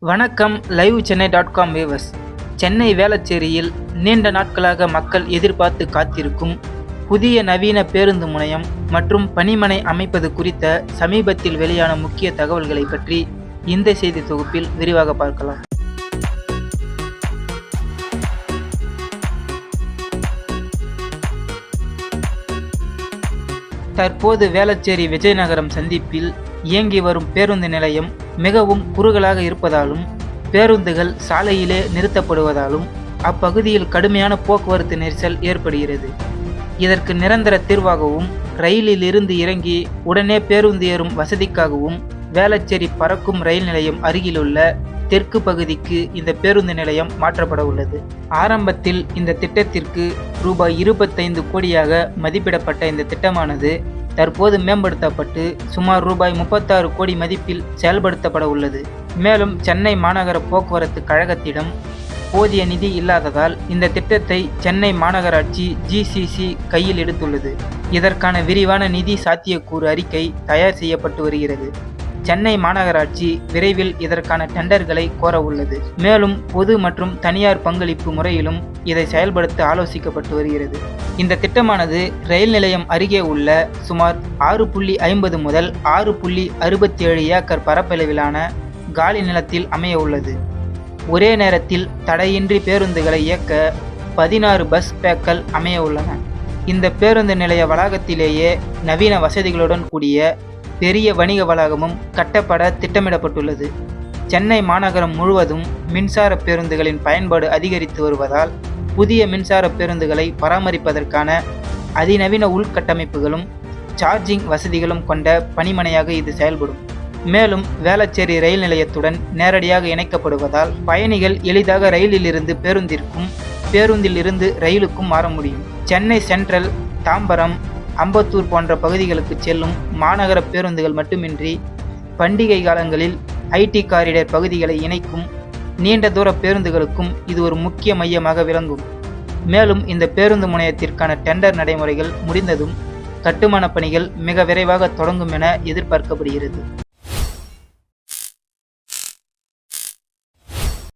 வணக்கம் live Chennai .com viewers. Chennai வேளச்சேரியில் நீண்ட நாட்களாக மக்கள் எதிர்பார்த்து காத்திருக்கும் புதிய நவீன பேருந்து முனையம் மற்றும் பணிமனை அமைப்பது குறித்த சமீபத்தில் வெளியான முக்கிய தகவல்களை பற்றி இந்த செய்தி தொகுப்பில் விரிவாக பார்க்கலாம். தற்போது வேளச்சேரி விஜயநகரம் சந்திப்பில் இயங்கி வரும் பேருந்து நிலையம் மிகவும் குறுகலாக இருப்பதாலும் பேருந்துகள் சாலையிலே நிறுத்தப்படுவதாலும் அப்பகுதியில் கடுமையான போக்குவரத்து நெரிசல் ஏற்படுகிறது. இதற்கு நிரந்தர தீர்வாகவும் ரயிலில் இருந்து இறங்கி உடனே பேருந்து ஏறும் வசதிக்காகவும் வேளச்சேரி பறக்கும் ரயில் நிலையம் அருகிலுள்ள தெற்கு பகுதிக்கு இந்த பேருந்து நிலையம் மாற்றப்பட உள்ளது. ஆரம்பத்தில் இந்த திட்டத்திற்கு ரூபாய் 25 கோடியாக மதிப்பிடப்பட்ட இந்த திட்டமானது தற்போது மேம்படுத்தப்பட்டு சுமார் ரூபாய் 36 கோடி மதிப்பில் செயல்படுத்தப்பட உள்ளது. மேலும் சென்னை மாநகர போக்குவரத்து கழகத்திடம் போதிய நிதி இல்லாததால் இந்த திட்டத்தை சென்னை மாநகராட்சி GCC கையில் எடுத்துள்ளது. இதற்கான விரிவான நிதி சாத்தியக்கூறு அறிக்கை தயார் செய்யப்பட்டு வருகிறது. சென்னை மாநகராட்சி விரைவில் இதற்கான டெண்டர்களை கோர உள்ளது. மேலும் பொது மற்றும் தனியார் பங்களிப்பு முறையிலும் இதை செயல்படுத்த ஆலோசிக்கப்பட்டு வருகிறது. இந்த திட்டமானது ரயில் நிலையம் அருகே உள்ள சுமார் 6.50 முதல் 6.67 ஏக்கர் பரப்பளவிலான காலி நிலத்தில் அமைய உள்ளது. ஒரே நேரத்தில் தடையின்றி பேருந்துகளை இயக்க 16 பஸ் பேக்கள் அமைய உள்ளன. இந்த பேருந்து நிலைய வளாகத்திலேயே நவீன வசதிகளுடன் கூடிய பெரிய வணிக வளாகமும் கட்டப்பட திட்டமிடப்பட்டுள்ளது. சென்னை மாநகரம் முழுவதும் மின்சார பேருந்துகளின் பயன்பாடு அதிகரித்து வருவதால் புதிய மின்சார பேருந்துகளை பராமரிப்பதற்கான அதிநவீன உள்கட்டமைப்புகளும் சார்ஜிங் வசதிகளும் கொண்ட பணிமனையாக இது செயல்படும். மேலும் வேளச்சேரி ரயில் நிலையத்துடன் நேரடியாக இணைக்கப்படுவதால் பயணிகள் எளிதாக ரயிலில் இருந்து பேருந்திற்கும் பேருந்தில் இருந்து ரயிலுக்கும் மாற முடியும். சென்னை சென்ட்ரல், தாம்பரம், அம்பத்தூர் போன்ற பகுதிகளுக்கு செல்லும் மாநகர பேருந்துகள் மட்டுமின்றி பண்டிகை காலங்களில் IT காரிடர் பகுதிகளை இணைக்கும் நீண்ட தூர பேருந்துகளுக்கும் இது ஒரு முக்கிய மையமாக விளங்கும். மேலும் இந்த பேருந்து முனையத்திற்கான டெண்டர் நடைமுறைகள் முடிந்ததும் கட்டுமான பணிகள் மிக விரைவாக தொடங்கும் என எதிர்பார்க்கப்படுகிறது.